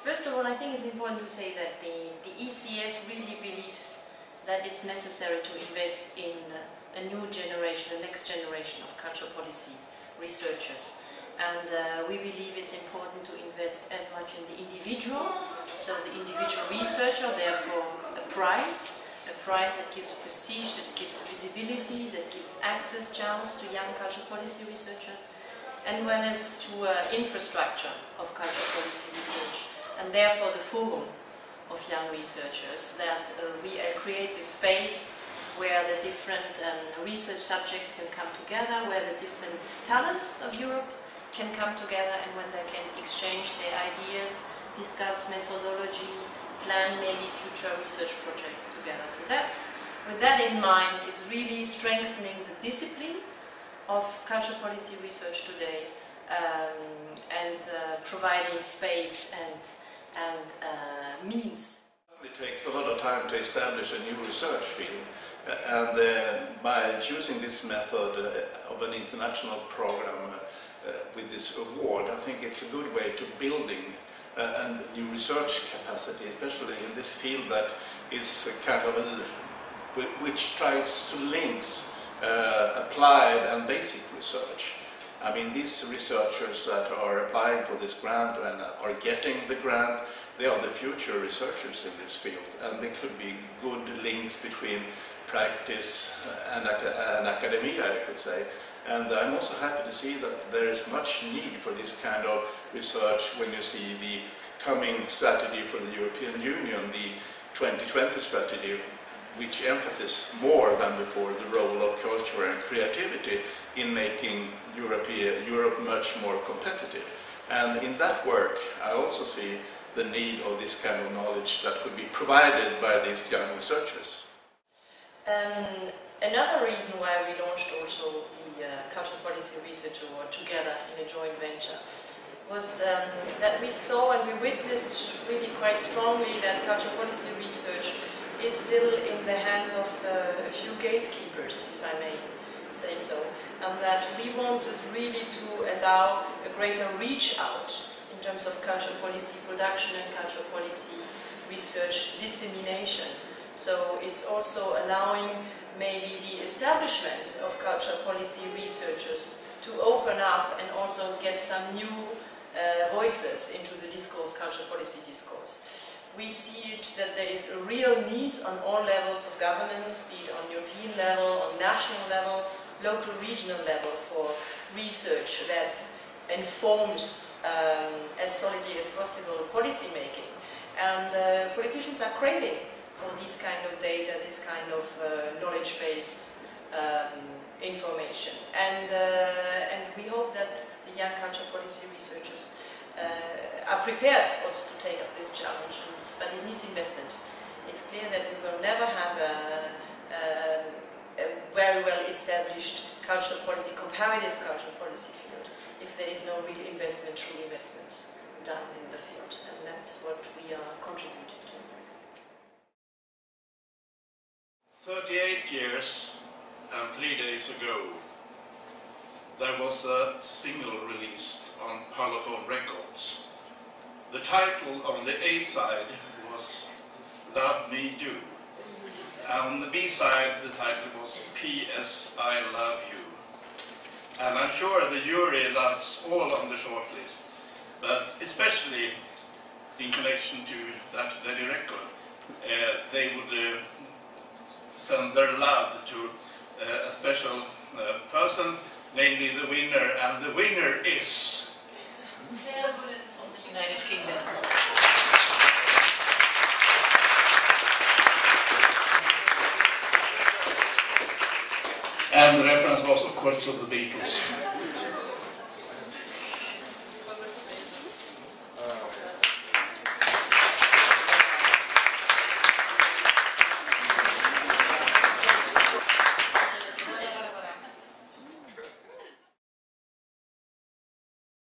First of all, I think it's important to say that the ECF really believes that it's necessary to invest in a new generation, the next generation of cultural policy researchers. And we believe it's important to invest as much in the individual, so the individual researcher, therefore a prize that gives prestige, that gives visibility, that gives access chance to young cultural policy researchers, and well as to infrastructure of cultural policy research, and therefore the forum of young researchers, that we create this space where the different research subjects can come together, where the different talents of Europe can come together, and when they can exchange their ideas, discuss methodology, plan maybe future research projects together. So that's, with that in mind, it's really strengthening the discipline of cultural policy research today, and providing space and means. It takes a lot of time to establish a new research field, and by choosing this method of an international program with this award, I think it's a good way to building a new research capacity, especially in this field that is kind of which tries to links applied and basic research. I mean, these researchers that are applying for this grant and are getting the grant, they are the future researchers in this field, and there could be good links between practice and academia, I could say. And I'm also happy to see that there is much need for this kind of research when you see the coming strategy for the European Union, the 2020 strategy, which emphasizes more than before the role of culture and creativity in making Europe much more competitive. And in that work, I also see the need of this kind of knowledge that could be provided by these young researchers. Another reason why we launched also the Cultural Policy Research Award together in a joint venture was that we saw and we witnessed really quite strongly that cultural policy research is still in the hands of a few gatekeepers, if I may say so, and that we wanted really to allow a greater reach out in terms of cultural policy production and cultural policy research dissemination. So it's also allowing maybe the establishment of cultural policy researchers to open up and also get some new voices into the discourse, cultural policy discourse. We see it that there is a real need on all levels of governance, be it on European level, on national level, local, regional level, for research that informs as solidly as possible policy making. And politicians are craving for this kind of data, this kind of knowledge-based information. And we hope that the young cultural policy researchers are prepared also to take up this challenge, but it needs investment. It's clear that we will never have a very well established cultural policy, comparative cultural policy field if there is no real investment, true investment done in the field, and that's what we are contributing to. 38 years and 3 days ago, there was a single released on Parlophone Records. The title on the A side was Love Me Do. And on the B side, the title was P.S. I Love You. And I'm sure the jury loves all on the shortlist, but especially in connection to that very record, they would send their love to a special person, namely the winner, and the winner is... from the United Kingdom. And the reference was, of course, to the Beatles.